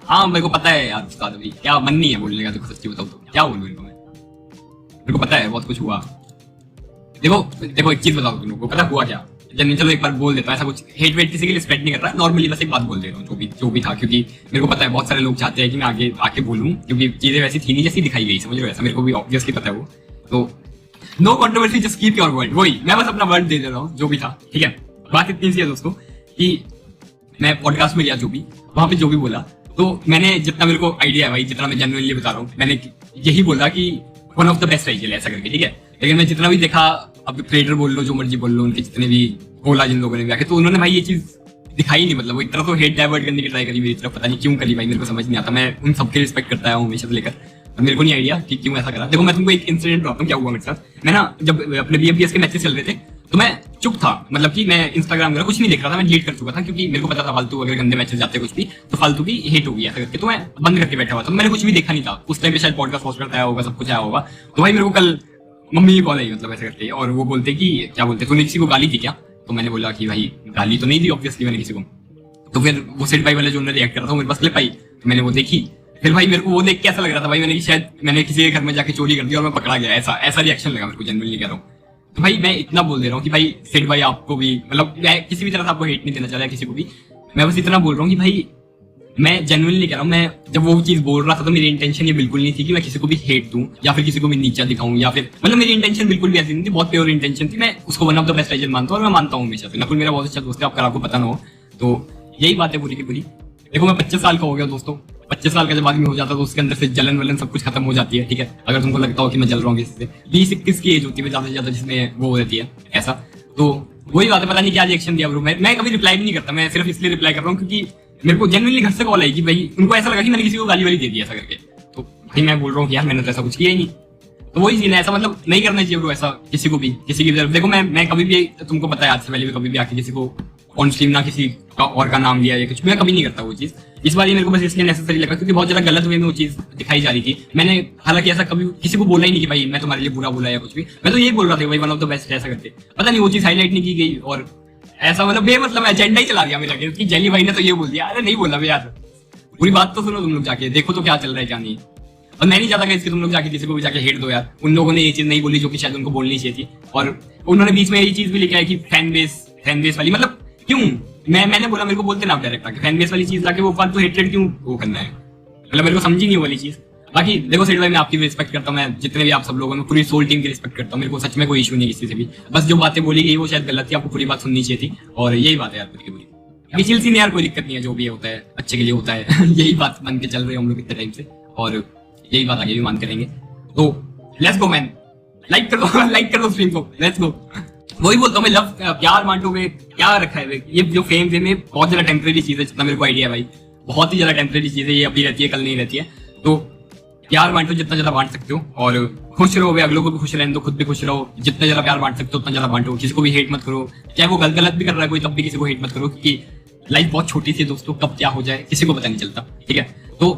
हाँ मेरे को पता है यार उस्ताद, अभी क्या मन नहीं है बोलने का, देखो सच्ची बताओ तो क्या बोलूं इनको मैं, मेरे को पता है बहुत कुछ हुआ। देखो देखो एक चीज बताओ तुम लोग को, पता हुआ क्या, चलो एक बार बोल देता हूँ, ऐसा कुछ हेट वेट किसी के लिए स्प्रेड नहीं कर रहा, नॉर्मली बस एक बात बोल दे रहा हूँ जो भी था, क्योंकि मेरे को पता है बहुत सारे लोग चाहते हैं कि मैं आगे आके बोलूँ, क्योंकि चीजें वैसी थी नहीं जैसी दिखाई गई, समझ रहे हो, ऐसा मेरे को भी ऑब्वियसली पता है वो। तो no controversy, just keep your word, वही मैं बस अपना वर्ड दे रहा हूँ जो भी था, ठीक है। बात इतनी सी है दोस्तों कि मैं पॉडकास्ट में गया, जो भी वहां पे जो भी बोला, तो मैंने जितना मेरे को आइडिया है भाई, जितना मैं जेन्युइनली बता रहा हूँ, मैंने यही बोला कि one of the best idea ऐसा करके, ठीक है। लेकिन मैं जितना भी देखा, अब क्रिएटर बोल लो जो मर्जी बोल लो, उनके जितने भी बोला जिन लोगों ने भी आके, तो उन्होंने भाई ये चीज दिखाई नहीं, मतलब वो इतना तो हेट डाइवर्ट करने की ट्राई करी मेरी तरफ, पता नहीं क्यों करी भाई, मेरे को समझ नहीं आता। मैं उन सबके रिस्पेक्ट करता हूँ हमेशा से लेकर, मेरे को नहीं आइडिया कि क्यों ऐसा करा। देखो मैं तुमको एक इंसिडेंट बताता हूँ क्या हुआ मेरे साथ। मैं ना जब अपने BMPS के मैचेस चल रहे थे तो मैं चुप था, मतलब कि मैं इंस्टाग्राम वगैरह कुछ नहीं देख रहा था, मैं डिलीट कर चुका था, क्योंकि मेरे को पता था फालतू अगर गंदे मैचेस जाते कुछ भी तो फालतू की हेट होगी ऐसा करके, तो मैं बंद करके बैठा हुआ था, मैंने कुछ भी देखा नहीं था उस टाइम पे, शायद पॉडकास्ट पोस्ट करता होगा, सब कुछ आया होगा। तो भाई मेरे को कल मम्मी की कॉल आई, मतलब ऐसे करके, और वो बोलते कि क्या बोलते तूने किसी को गाली दी क्या, तो मैंने बोला कि भाई गाली तो नहीं दी ऑब्वियसली मैंने किसी को। तो फिर वो सेट भाई वाले जो उन्होंने रिएक्ट कर रहा था मेरे पास क्लिप आई, तो मैंने वो देखी। फिर भाई मेरे को वो देख के ऐसा लग रहा था भाई मैंने कि शायद मैंने किसी के घर में जाके चोरी कर दी और मैं पकड़ा गया, ऐसा रिएक्शन लगा मेरे को, जेन्युइनली कह रहा हूँ। तो भाई मैं इतना बोल दे रहा हूँ कि भाई सेठ भाई आपको भी, मतलब मैं किसी भी तरह से आपको हेट नहीं देना चाह रहा किसी को भी, मैं बस इतना बोल रहा हूँ कि भाई मैं जेन्युइनली कह रहा हूँ, मैं जब वो चीज बोल रहा था तो मेरी इंटेंशन ये बिल्कुल नहीं थी कि मैं किसी को भी हेट दूं या फिर किसी को भी नीचा दिखाऊं, या फिर मतलब मेरी इंटेंशन बिल्कुल भी ऐसी नहीं थी, बहुत प्योर इंटेंशन थी। मैं उसको one of the best agent मानता हूँ और मैं मानता हूँ हमेशा से। नकुल मेरा बहुत अच्छा दोस्त है, आपको पता ना हो तो यही बात है पूरी की पूरी। देखो मैं 25 साल का हो गया दोस्तों, 25 साल का जब आदमी हो जाता है तो उसके अंदर से जलन वलन सब कुछ खत्म हो जाती है, ठीक है। अगर तुमको लगता हो कि मैं जल रहा हूँ किसी से, 20-21 की एज होती है ज्यादा से ज्यादा जिसमें वो रहती है ऐसा, तो वही बात है। पता नहीं क्या रिएक्शन दिया ब्रो, मैं कभी रिप्लाई भी नहीं करता, मैं सिर्फ इसलिए रिप्लाई कर रहा हूँ क्योंकि मेरे को जेन्युइनली घर से कॉल आई कि भाई उनको ऐसा लगा कि मैंने किसी को गाली वाली दे दी ऐसा करके, तो भाई मैं बोल रहा हूँ कि यार मैंने तो ऐसा कुछ किया ही नहीं। तो वही सीन है, ऐसा मतलब नहीं करना चाहिए ब्रो ऐसा किसी को भी, किसी की तरफ। देखो मैं कभी भी, तुमको पता है आज से पहले भी कभी भी आके किसी को ऑन स्ट्रीम ना किसी का और का नाम लिया या कुछ, मैं कभी नहीं करता वो चीज। इस बार ये मेरे को बस इसलिए नेसेसरी लगा क्योंकि बहुत ज्यादा गलत वे में वो चीज दिखाई जा रही थी। मैंने हालांकि ऐसा कभी किसी को बोला ही नहीं कि भाई मैं तुम्हारे लिए बुरा बोला या कुछ भी, मैं तो यही बोल रहा था भाई वन ऑफ द बेस्ट ऐसा करते। पता नहीं वो चीज हाईलाइट नहीं की गई और ऐसा मतलब बेमतलब एजेंडा ही चला दिया मेरा कि जेली भाई ने तो ये बोल दिया। अरे नहीं बोला भाई यार, पूरी बात तो सुनो तुम लोग जाके, देखो तो क्या चल रहा है क्या नहीं। और मैं नहीं चाहता कि इसके तुम लोग जाके किसी को भी जाके हेट दो यार। उन लोगों ने ये चीज नहीं बोली जो कि शायद उनको बोलनी चाहिए थी, और उन्होंने बीच में ये चीज भी लिखा है कि फैन बेस वाली, मतलब क्यों मैंने बोला मेरे को बोलते ना आप डायरेक्ट आके फैन बेस वाली चीज लाके वो फालतू हेट्रेड क्यों वो करना है, मतलब मेरे को समझी नहीं वाली चीज। बाकी देखो सेठ भाई मैं आपकी रिस्पेक्ट करता हूँ, मैं जितने भी आप सब लोगों में पूरी सोल टीम की रिस्पेक्ट करता हूँ, मेरे को सच में कोई इशू नहीं किसी से भी। बस जो बातें बोली गई वो शायद गलत थी, आपको पूरी बात सुननी चाहिए थी, और यही बात है यार पूरी की पूरी। अभी चिल सी नहीं यार, कोई दिक्कत नहीं है, जो भी होता है अच्छे के लिए होता है यही बात मान के चल रहे हैं हम लोग इतने टाइम से, और यही बात आगे भी मान करेंगे। तो लेट्स गो मैन, लाइक कर दो लाइक कर दो स्ट्रीम को, लेट्स गो। वही बोलता हूँ मैं, लव प्यार बांटो में क्या रखा है, ये जो फेम में बहुत ज्यादा टेम्परेरी चीज है, जितना मेरे को आइडिया है भाई, बहुत ही ज्यादा टेम्परेरी चीज है, ये अभी रहती है कल नहीं रहती है। तो प्यार बांटो जितना ज्यादा बांट सकते हो, और खुश रहो भाई, अगलों को भी खुश रहने दो, खुद भी खुश रहो, जितना ज्यादा प्यार बांट सकते हो उतना ज्यादा बांटो। किसी को भी हेट मत करो, चाहे वो गलत भी कर रहा है कोई, तब भी किसी को हेट मत करो, क्योंकि लाइफ बहुत छोटी सी है दोस्तों, कब क्या हो जाए किसी को पता नहीं चलता, ठीक है। तो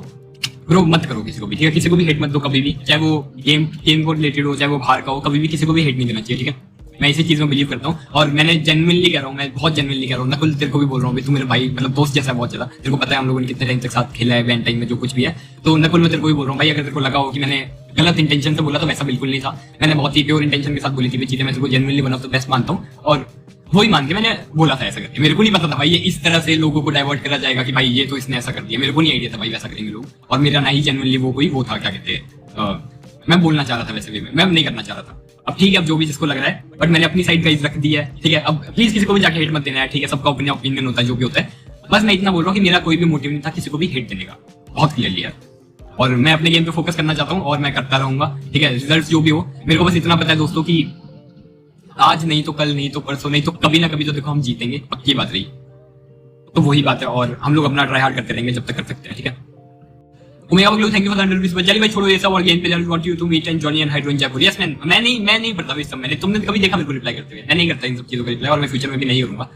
ब्रो मत करो किसी को भी, ठीक है, किसी को भी हेट मत दो कभी भी, चाहे वो गेम को रिलेटेड हो, चाहे वो बाहर का हो, कभी भी किसी को भी हेट नहीं देना चाहिए, ठीक है। मैं इसी चीज में बिलीव करता हूँ, और मैंने जेन्युइनली कह रहा हूँ, मैं बहुत जेन्युइनली कह रहा हूँ, नकुल तेरे को भी बोल रहा हूँ, तू मेरे भाई मतलब दोस्त जैसा है बहुत ज्यादा, तेरे को पता है हम लोगों ने कितने टाइम तक साथ खेला है, बैन टाइम में जो कुछ भी है। तो नकुल मैं तेरे को भी बोल रहा हूँ भाई, अगर तेरे को लगा हो कि मैंने गलत इंटेंशन से बोला तो वैसा बिल्कुल नहीं था, मैंने बहुत ही प्योर इंटेंशन के साथ बोली थी चीजें, मैं तेरे को genuinely one of the best मानता हूँ, और वही मान के मैंने बोला था ऐसा करके। मेरे को नहीं पता था भाई ये इस तरह से लोगों को डाइवर्ट करा जाएगा कि भाई ये तो इसने ऐसा कर दिया, मेरे को नहीं आइडिया था भाई वैसा करेंगे लोग, और मेरा ना ही जेन्युइनली वो था क्या कहते हैं, मैं बोलना चाह रहा था वैसे भी, मैं नहीं करना चाह रहा था। अब ठीक है, अब जो भी जिसको लग रहा है, बट मैंने अपनी साइड गाइस रख दी है, ठीक है। अब प्लीज किसी को भी जाके हेट मत देना है, ठीक है, सबका ओपिनियन होता है जो भी होता है। बस मैं इतना बोल रहा हूँ कि मेरा कोई भी मोटिव नहीं था किसी को भी हेट देने का, बहुत क्लियरली है, और मैं अपने गेम पे फोकस करना चाहता हूँ और मैं करता रहूंगा, ठीक है। रिजल्ट जो भी हो, मेरे को बस इतना पता है दोस्तों कि आज नहीं तो कल, नहीं तो परसों, नहीं तो कभी ना कभी तो देखो हम जीतेंगे, पक्की बात रही। तो वही बात है, और हम लोग अपना ट्राई हार्ड करते रहेंगे जब तक कर सकते हैं, ठीक है। उमेगा बगलू, थैंक यू फॉर 100 रुपीस। बजाली भाई छोड़ो ये सब और गेम पे जाना, want you to meet and Johnny and Hydro in Jaipur. Yes man, मैं नहीं पढ़ता इस सब, मैंने तुमने कभी देखा मेरे को रिप्लाई करते हुए, मैं नहीं करता इन सब चीजों का रिप्लाई, और मैं फ्यूचर में भी नहीं करूंगा।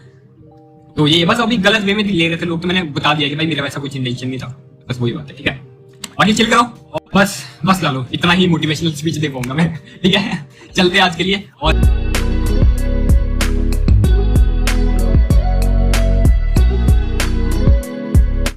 तो ये बस अभी गलत वे में ले रहे थे लोग, तो मैंने बता दिया कि भाई मेरा वैसा कुछ इंटेंशन नहीं था, बस वही बात है, ठीक है। बाकी चिल करो, बस ला लो, इतना ही मोटिवेशनल स्पीच दे पाऊंगा मैं, ठीक है। चलते आज के लिए, और